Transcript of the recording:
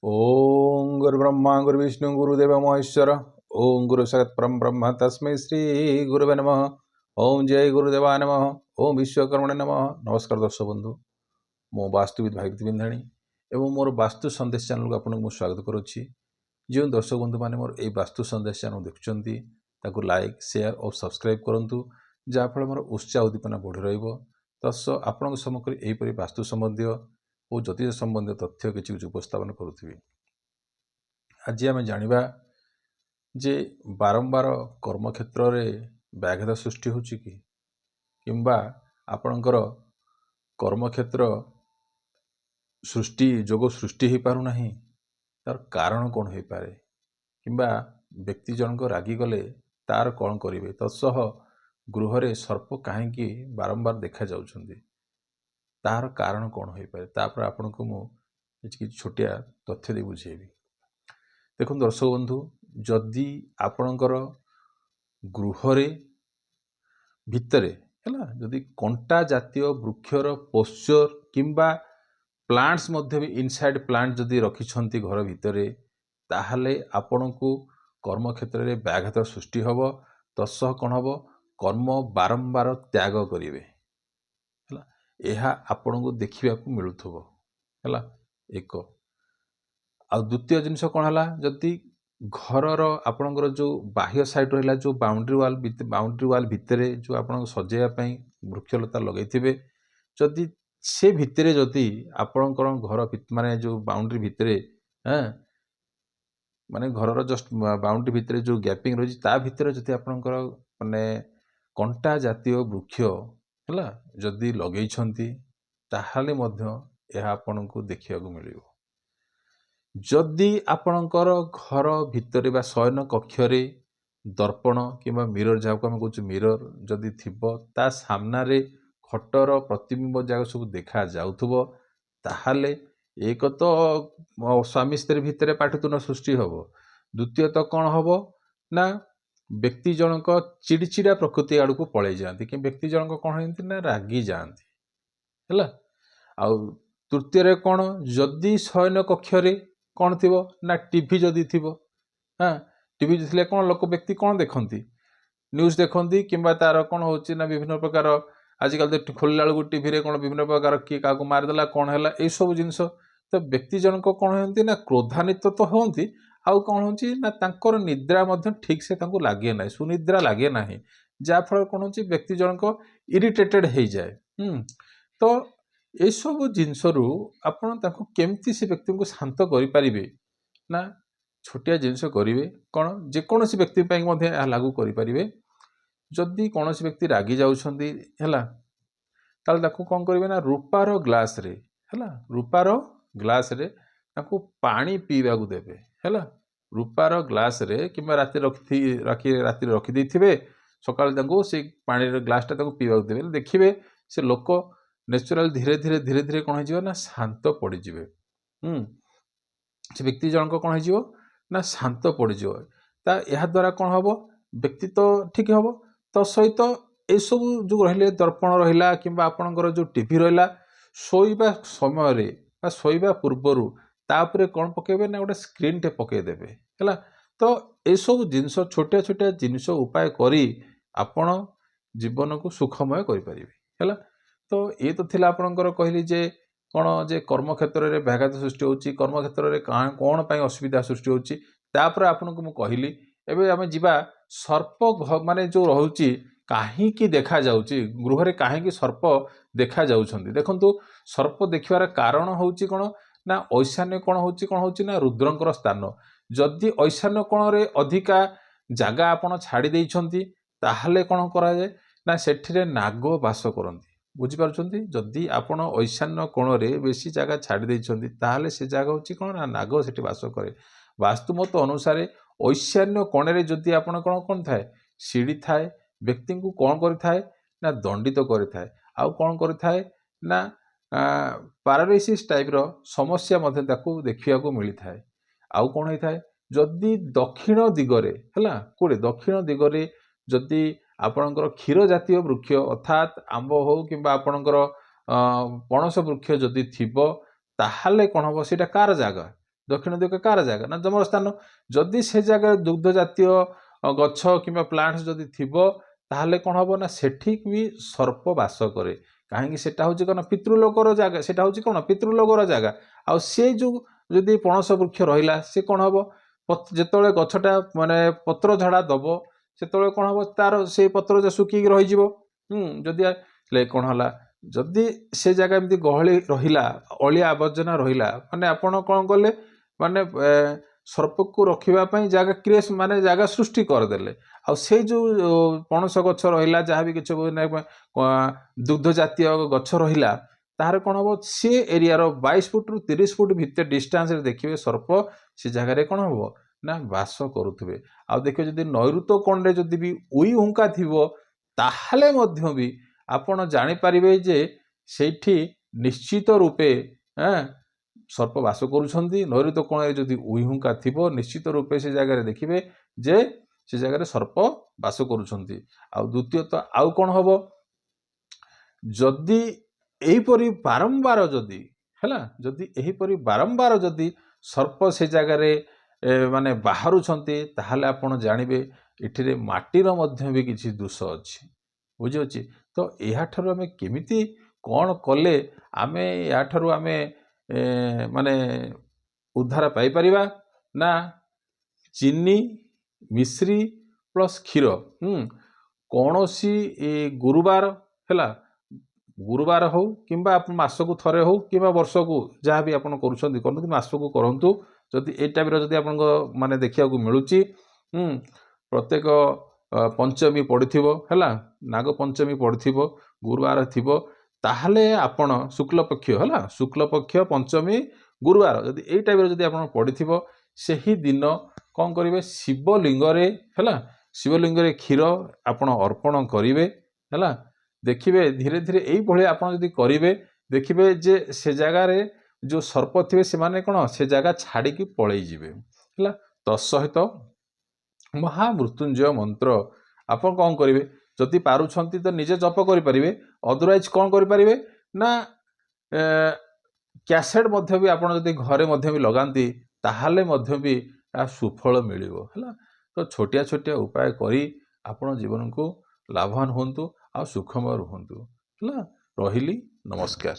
ओम गुरुब्रह्मा गुरुविष्णु गुरुदेव महेश्वर। ओम गुरु साक्षात् परम ब्रह्म तस्मै श्री गुरुवे नमः। ओम जय गुरुदेवा नमः। ओम विश्वकर्मणे नमः। नमस्कार दर्शक बंधु, मो वास्तुविद भागवती बिंधाणी एवं मोर वास्तु संदेश चैनल को आपको स्वागत करुच्ची। जो दर्शक बंधु मैंने मोर ए वास्तु संदेश चैनल देखुंती ताकू लाइक शेयर और सब्सक्राइब करूँ, जहाँफल मोर उत्साह उद्दीपना बढ़ी रस आपण सम्मुखें यहपरी वास्तु संबंधी और ज्योतिष संबंधी तथ्य किसी उपस्थापन करुवी। आज आम जाना जे बारंबार कर्मक्षेत्र में व्याघात सृष्टि होची किंबा आपणकर कर्मक्षेत्र सृष्टि जोग सृष्टि हो पारना, तार कारण कौन हो पारे किंबा व्यक्ति जनक रागी गले तार कौन करेंगे, तत्सह गृह रे सर्प कहीं बारंबार देखा जाउछंदी, तार कारण कौन हो पारे तापर आपण को मुझे छोटिया तथ्य दे बुझेबी। देखो दर्शक बंधु, जदि आपणकर गृह भितर जदि कंटा जातीय वृक्षर पोस्चर किंबा प्लांट्स मध्य भी इनसाइड प्लांट जदि रखिछंती घर भितर, ताहले आपण को कर्म क्षेत्र में व्याघात सृष्टि हब। तत्सह कौन हम कर्म बारंबार त्याग करेंगे, यह आपण को देखा मिलुथबो है एक। आ द्वितीय जिनस कौन है, जदि घरर आपणकर जो बाह्य साइड रहा जो बाउंड्री वाल भितर जो आप सजाइवाई वृक्षलता लगे, जदि से भितर जदि आपणकर घर माने जो बाउंड्री भितर माने घरर जस्ट बाउंड्री भितर जो गैपिंग रही ता भितर जदि आपणकर माने कंटा जातीय वृक्ष है जदि लगे ताहले मध्य यह आपन को देखा मिल। जदि आपणकर घर भितर बा शयन कक्षरे दर्पण किंबा मिरर जहाँ को आम कहूँ मिरर जदि थिबो ता सामना रे खटर प्रतिबिंब जगह सब देखा जाउथबो, ताहले एक तो स्वामी स्त्री भितर पाठतुन सृष्टि हब। द्वितीय तो कौन हम ना व्यक्ति जनक चिड़चिड़ा प्रकृति आड़ को पलि जाती कि व्यक्ति जनक कौन होती ना रागी जाती है। आउ तृतीय कौन, जदि शयन कक्षरे कौन थी ना टीवी जदि थी, हाँ टीवी थे कौन लोक व्यक्ति कौन देखती न्यूज देखती किंबा तार कौन होची ना विभिन्न प्रकार आजिकल तो खोलला बेलू टीवी रे कौन विभिन्न प्रकार किए क्या मारिदेला कौन है यह सब जिनस, तो व्यक्ति जनक कौन होती ना क्रोधान्वित तो होती आउ कौन होची ना तांकर निद्रा मध्य ठीक से तांको लागे ना, सुनिद्रा लागे ना, जहाँफल कौन होची व्यक्ति जनक इरिटेटेड हो जाए। तो ये सब जिनस आपण केमती से व्यक्ति को शांत करें ना छोटिया जिनस करेंगे कौन जेकोसी व्यक्ति लागू करें। जदि कौन व्यक्ति रागी जाउछंदी है कौन करेंगे ना रूपार ग्लास रे है रूपार ग्लास रे पानी पीवा को देवे है। रूपार ग्लास रे किंबा राति रखी थे सकाल से पानी ग्लासटा पीवा को देवे, देखिए से लोक नेचुरल धीरे धीरे धीरे धीरे कौन हो ना शांत पड़े। से व्यक्ति जनक कौन हो ना शांत पड़े यह द्वारा कौन हम व्यक्ति तो ठीक हम। तो सहित ये सब जो रही दर्पण रहा कि आपणकर जो टीवी रहा शोवा समय शोवा पूर्वर तापर कौन पकेबे ना गोटे स्क्रीन टे पकईदेवे है। तो ये सब जिनस छोटिया छोटिया जिनस उपाय करी आपण जीवन को सुखमय करें है। तो ये तो थिला आपणकर कहली जे कौन जे कर्म क्षेत्र में व्याघात सृष्टि होची, कर्म क्षेत्र में कौन पाई असुविधा सृष्टि होची, तापर आपन को मु कहली एबे आमे जिबा सर्प माने जो रहउची काहे की देखा जाउची गृह रे काहे की सर्प देखा जाउछंदी। देखंतु सर्प देखिबार कारण होची कोन ना ऐशान्य कोण होची ना रुद्रंकर स्थान। जदि ऐशान्य कोण रे अधिका जागा आपण छाड़ी देइछंती ताहले कोन करा जाय ना सेठिरे नाग वास करंती। बुझिपारुछंती जदि आपण ऐशान्य कोणरे बेसी जगह छाड़ी देइछंती ताहले से जगह होची कोन ना नाग सेठी वास करे। वास्तुमत अनुसार ऐशान्य कोणरे जदि आपण कोन कोन थाए सीढ़ी थाए व्यक्ति को कौन करिथाए ना दंडित करिथाए आउ कौन करिथाए ना पैरालिसिस टाइप रो समस्या मध्य ताकू देखिया को मिली थाए। आउ कौन होई थाए जदि दक्षिण दिगरे हला कोडे दक्षिण दिगरे जदि आपणकर क्षीर जातीय वृक्ष अर्थात आंब हो कि आपणकर पणस वृक्ष जदि थिबो ताहले कौन हम सेटा कार जागा दक्षिण दिग कार जगह ना जमर स्थान जदि से जगह दुग्ध जातीय गछ किंबा प्लांट्स जदि थिबो ताहले कोन हबो ना सेठी भी सर्प वास करे कहीं सेटा हूँ कौन पितृलोकर जगह सेटा हूँ कौन पितृलोकर जगह आ से जो जदि पणस वृक्ष रहा सी कौन हम जिते गछटा माने पत्र झाड़ा दब से कौन हम तार से पत्र सुखी रही जदि कौन है जदि से जगह एमती गहली रहा अलिया आवर्जना रहा माने आपण कौन कले माने सर्प को रखापी जगह क्रिएस माने जगह सृष्टि करदे आ से जो पणस गछ रहा जहाँ भी किसी दुग्ध जातीय गछ रहा तार कौन हम सी एरिया 22 फुट रु 30 फुट भितर डिस्टेंस देखिए सर्प से जगह कौन हम ना बास करुवे आ देखिए जदि नैऋत्य कोण जदि भी उई हुंका थी ताहले मध्य भी आपण जानीपारे जे सेठी निश्चित रूपे सर्प बास करुछंती नैऋत्य कोण जदि उई हुंका थी निश्चित रूपे से जगह देखिए जे से जगह सर्प बास करुछंती आ द्वितीयतः आउ कौन हम जदि एहीपरि बारंबार जदि हैला जदि एहीपरि बारंबार जदि सर्प से जगह माने बाहरुछंती ताहले आपण जानिबे एठिरे माटीर मध्य भी किछि दोष अछि बुझि अछि तो एहा ठारु आमे केमिति कोन कले आमे या ठारु आमे माने उद्धार पाई परिबा ना चीनी मिश्री प्लस क्षीर कौनसी गुरुवार है गुरुवार हो कि मासकू थरे हो कि वर्ष को जहाँ भी आप कर मासकू करूँ जदि ए टाइप जदि आप माने देखा मिलूँ प्रत्येक पंचमी पड़ो है नाग पंचमी पड़ो गुरुवार थी ताहले आपण शुक्लपक्ष है शुक्लपक्ष पंचमी गुरुवार जदि ए टाइप जदि आप पड़ो से ही दिन कौन करेंगे शिवलिंग है शिवलिंग क्षीर आपण अर्पण करेंगे है देखिए धीरे धीरे यही आप करेंगे देखिए जे से जगार जो सर्प थे से माने कौन से जगह छाड़ी पलैजे है तत्सहित महामृत्युंजय मंत्र आप कौन करेंगे जदि पारुछंती तो निजे जप करें अदरवाइज कौन करें ना कैसेट मध्य भी आप घरे मध्य भी लगाती ताहले मध्य भी सुफल मिलिबो है तो छोटिया छोटिया उपाय करी आपण जीवन को लाभवान होंतु आ सुखमय रुहंतु है रहिली नमस्कार।